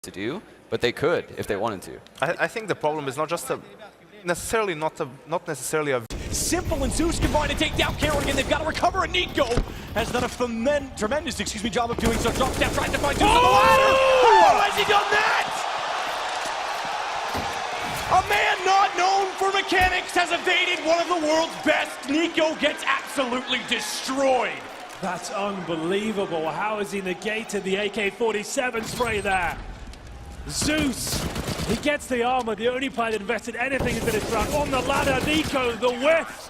to do, but they could if they wanted to. I think the problem is not just not necessarily a Simple and Zeus combine to take down Kerrigan. They've got to recover, and NiKo has done a tremendous job of doing so. Drop step, trying to find Zeus on the ladder. Oh, has he done that? A man not known for mechanics has evaded one of the world's best. NiKo gets absolutely destroyed. That's unbelievable. How has he negated the AK-47 spray there? Zeus, he gets the armor. The only player that invested anything into this round. On the ladder, NiKo, the whiff.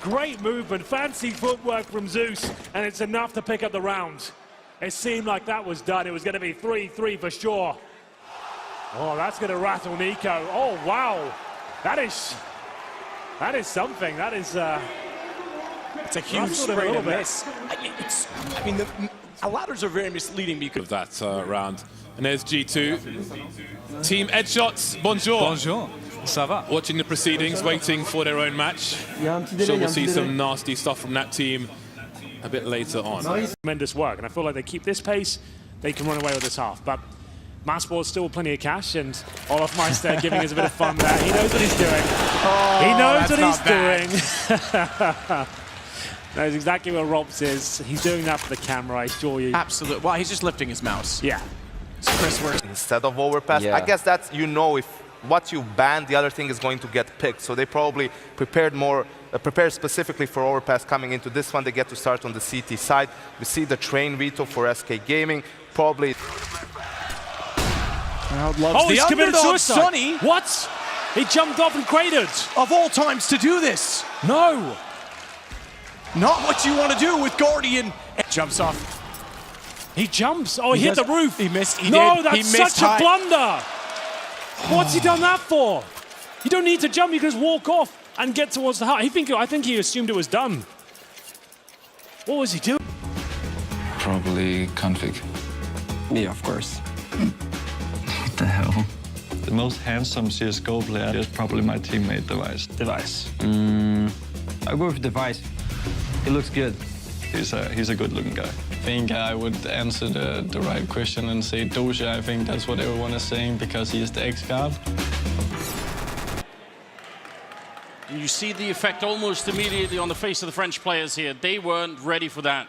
Great movement, fancy footwork from Zeus, and it's enough to pick up the round. It seemed like that was done. It was going to be 3-3 for sure. Oh, that's going to rattle NiKo. Oh, wow. That is something. That is... It's a huge spray to miss. I mean, the ladders are very misleading because of that round. And there's G2. Team Headshots, bonjour. Bonjour. Ça va? Watching the proceedings, waiting for their own match. So we'll see some nasty stuff from that team a bit later on. Tremendous work, and I feel like they keep this pace, they can run away with this half. But Massport's still plenty of cash, and Olof Meister giving us a bit of fun there. He knows what he's doing. He knows what he's doing. Knows exactly where Robs is. He's doing that for the camera, I assure you. absolutely. Well, he's just lifting his mouse. Yeah. So Chris works. instead of overpass. Yeah. I guess that's, if what you ban, the other thing is going to get picked. So they probably prepared specifically for overpass coming into this one. They get to start on the CT side. We see the train veto for SK Gaming. Probably. Oh, he's committed suicide. Sonny. What? He jumped off and cratered. Of all times to do this. No. Not what you want to do with Guardian. Jumps off. He jumps. Oh, he hit the roof. He missed. He no, did. that's He missed such high. a blunder. What's he done that for? You don't need to jump. You can just walk off and get towards the heart. I think he assumed it was done. What was he doing? Probably config. Yeah, of course. What the hell? The most handsome CSGO player is probably my teammate Device. Device. I'll go with Device. He looks good. He's a good-looking guy. I think I would answer the right question and say Doja. I think that's what everyone is saying because he is the X-Guard. You see the effect almost immediately on the face of the French players here. They weren't ready for that.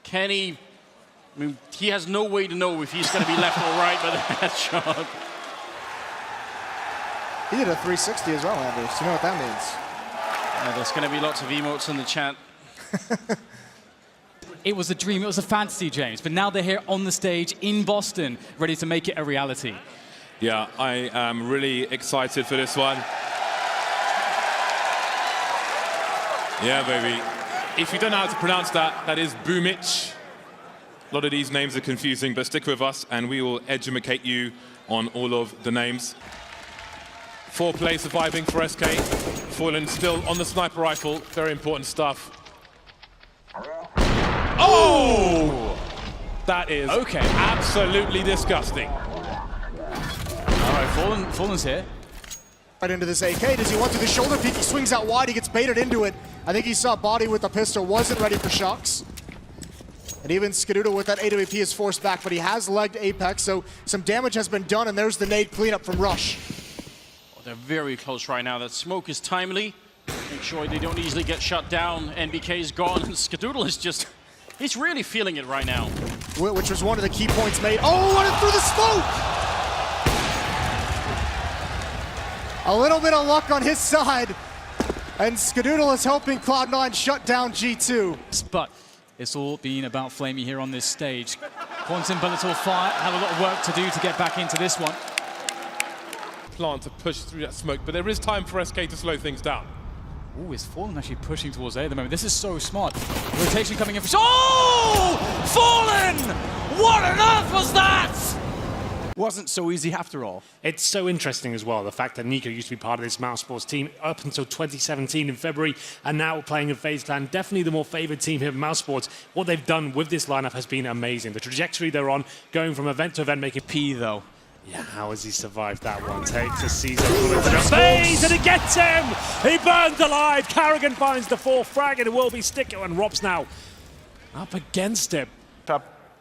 Kenny, I mean, he has no way to know if he's going to be left or right by that shot. He did a 360 as well, Anders. You know what that means? There's going to be lots of emotes in the chat. It was a dream, it was a fantasy, James, but now they're here on the stage in Boston, ready to make it a reality. Yeah, I am really excited for this one. Yeah, baby. If you don't know how to pronounce that, that is Boomic. A lot of these names are confusing, but stick with us and we will educate you on all of the names. 4 players surviving for SK. Fallen still on the sniper rifle. Very important stuff. Oh! That is absolutely disgusting. All right, Fallen's here. Right into this AK. Does he want to the shoulder peek? He swings out wide. He gets baited into it. I think he saw Body with the pistol. Wasn't ready for shocks. And even Skadoodle with that AWP is forced back, but he has legged Apex, so some damage has been done, and there's the nade cleanup from Rush. They're very close right now. That smoke is timely. Make sure they don't easily get shut down. NBK is gone, and Skadoodle is just... He's really feeling it right now. Which was one of the key points made. Oh, and it through the smoke! A little bit of luck on his side. And Skadoodle is helping Cloud9 shut down G2. But it's all been about Flamey here on this stage. Quantum Bellator Fire have a lot of work to do to get back into this one. Plan to push through that smoke, but there is time for SK to slow things down. Ooh, is Fallen actually pushing towards A at the moment? This is so smart. Rotation coming in for... Oh! Fallen! What on earth was that? Wasn't so easy after all. It's so interesting as well, the fact that NiKo used to be part of this Mouse Sports team up until 2017 in February, and now playing in FaZe Clan. Definitely the more favored team here at Mouse Sports. What they've done with this lineup has been amazing. The trajectory they're on, going from event to event, making P though. Yeah, how has he survived that one? Takes a Caesar into the face, and it gets him! He burns alive! Kerrigan finds the 4th frag, and it will be Sticko, and Rob's now up against him.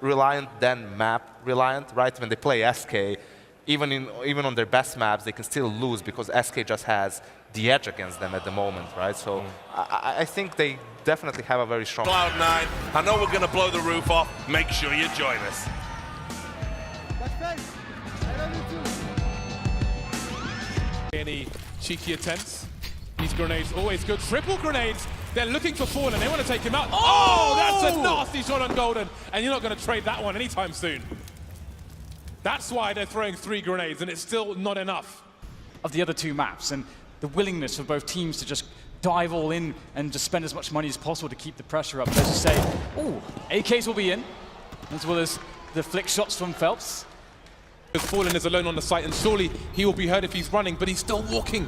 reliant than map reliant, right? When they play SK, even on their best maps, they can still lose because SK just has the edge against them at the moment, right? So I think they definitely have a very strong... Cloud9, I know we're going to blow the roof off. Make sure you join us. Any cheeky attempts? These grenades always good. Triple grenades. They're looking for Fallen. They want to take him out. Oh, that's a nasty shot on Golden. And you're not going to trade that one anytime soon. That's why they're throwing 3 grenades, and it's still not enough. Of the other 2 maps, and the willingness for both teams to just dive all in and just spend as much money as possible to keep the pressure up. Let's just say, oh, AKs will be in, as well as the flick shots from Phelps. Fallen is alone on the site, and surely he will be hurt if he's running, but he's still walking.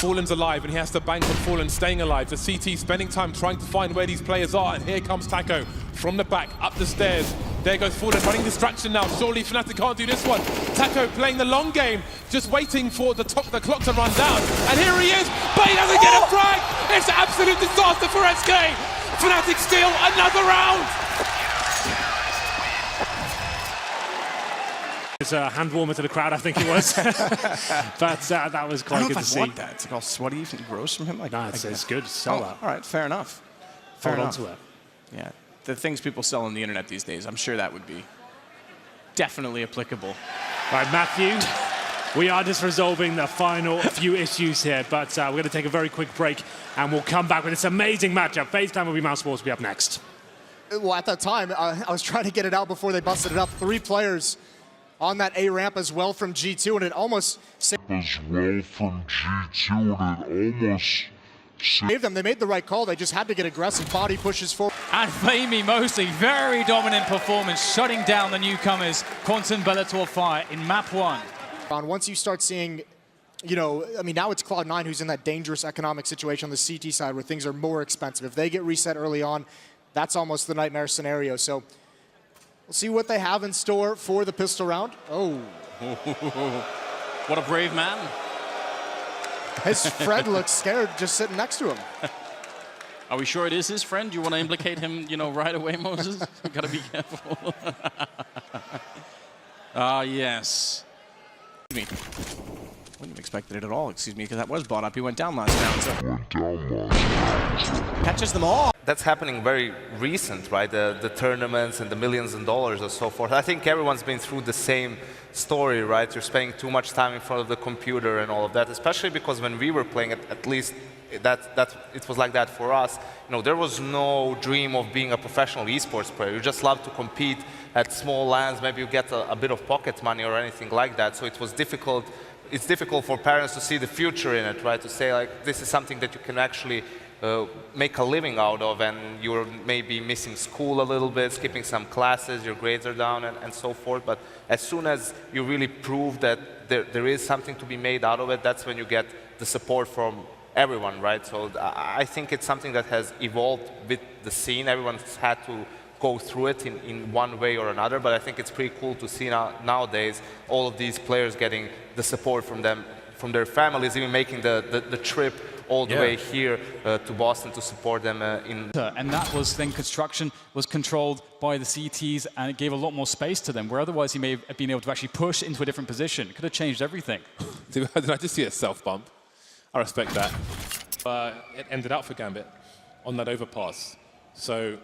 Fallen's alive, and he has to bank on Fallen staying alive. The CT spending time trying to find where these players are, and here comes TaCo from the back, up the stairs. There goes Fallen, running distraction now. Surely Fnatic can't do this one. TaCo playing the long game, just waiting for the clock to run down. And here he is, but he doesn't get a frag! It's an absolute disaster for SK! Fnatic steal another round! It's a hand warmer to the crowd, I think it was. But that was quite good to see. I want that. It's like all sweaty and gross from him. Like, No, it's good. Sell that. All right, fair enough. Fair Hold enough. on to it. Yeah, the things people sell on the internet these days, I'm sure that would be definitely applicable. Right, Matthew, we are just resolving the final few issues here, but we're going to take a very quick break, and we'll come back with this amazing matchup. FaceTime will be Mouse Sports will be up next. Well, at that time, I was trying to get it out before they busted it up. 3 players on that A ramp as well from G2, and it almost saved them. They made the right call. They just had to get aggressive body pushes forward. And Flamey mostly, very dominant performance, shutting down the newcomers, Quantum Bellator Fire in map 1. Once you start seeing, you know, I mean, now it's Cloud9 who's in that dangerous economic situation on the CT side where things are more expensive. If they get reset early on, that's almost the nightmare scenario. So we'll see what they have in store for the pistol round. Oh. What a brave man. His friend looks scared just sitting next to him. Are we sure it is his friend? You want to implicate him, you know, right away, Moses? You got to be careful. Yes. Excuse me. Wouldn't have expected it at all, excuse me, because that was bought up. He went down last round, so. Catches them all. That's happening very recent, right? The tournaments and the millions of dollars and so forth. I think everyone's been through the same story, right? You're spending too much time in front of the computer and all of that, especially because when we were playing, at least it was like that for us. You know, there was no dream of being a professional esports player. You just love to compete at small lands. Maybe you get a bit of pocket money or anything like that. So it was difficult. It's difficult for parents to see the future in it, right? To say like, this is something that you can actually make a living out of, and you're maybe missing school a little bit, skipping some classes, your grades are down, and so forth. But as soon as you really prove that there is something to be made out of it, that's when you get the support from everyone, right? So I think it's something that has evolved with the scene. Everyone's had to go through it in one way or another, but I think it's pretty cool to see nowadays all of these players getting the support from them, from their families, even making the trip all the way here to Boston to support them in. And that was then construction was controlled by the CTs, and it gave a lot more space to them, where otherwise he may have been able to actually push into a different position. It could have changed everything. Did I just see a self-bump? I respect that. It ended out for Gambit on that overpass. So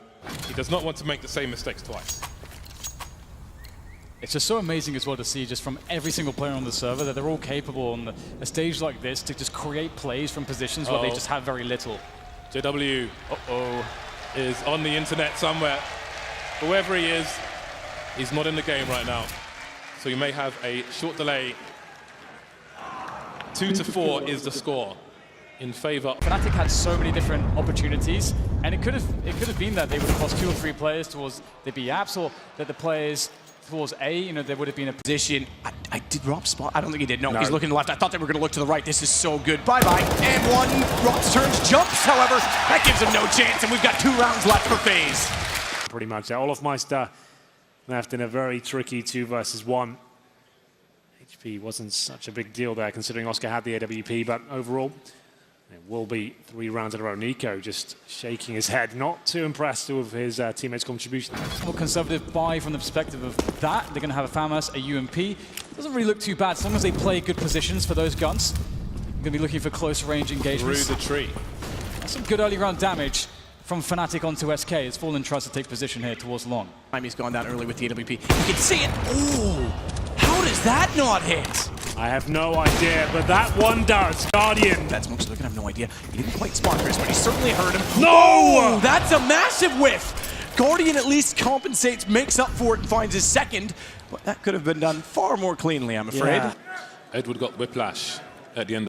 he does not want to make the same mistakes twice. It's just so amazing as well to see just from every single player on the server that they're all capable on a stage like this to just create plays from positions where they just have very little. JW is on the internet somewhere. Whoever he is, he's not in the game right now. So you may have a short delay. 2-4 is the score in favor. Fnatic had so many different opportunities, and it could have been that they would have lost 2 or 3 players towards the B apps, or that the players towards A, you know, there would have been a position. Did Rob spot? I don't think he did. No, he's looking left. I thought they were going to look to the right. This is so good. Bye-bye. And one. Rob's turns, jumps, however. That gives him no chance, and we've got 2 rounds left for FaZe. Pretty much. Olof Meister left in a very tricky 2 versus 1. HP wasn't such a big deal there, considering Oscar had the AWP, but overall, It will be 3 rounds in a row. NiKo just shaking his head, not too impressed with his teammates' contribution. More conservative buy from the perspective of that. They're going to have a FAMAS, a UMP. Doesn't really look too bad, as long as they play good positions for those guns. They're going to be looking for close range engagements. Through the tree. That's some good early round damage from Fnatic onto SK as Fallen tries to take position here towards long. He's gone down early with the AWP. You can see it. Ooh, how does that not hit? I have no idea, but that one does. Guardian. That's most looking, I have no idea. He didn't quite spot Chris, but he certainly heard him. No! Oh, that's a massive whiff. Guardian at least compensates, makes up for it, and finds his second. But that could have been done far more cleanly, I'm afraid. Edward got whiplash at the end.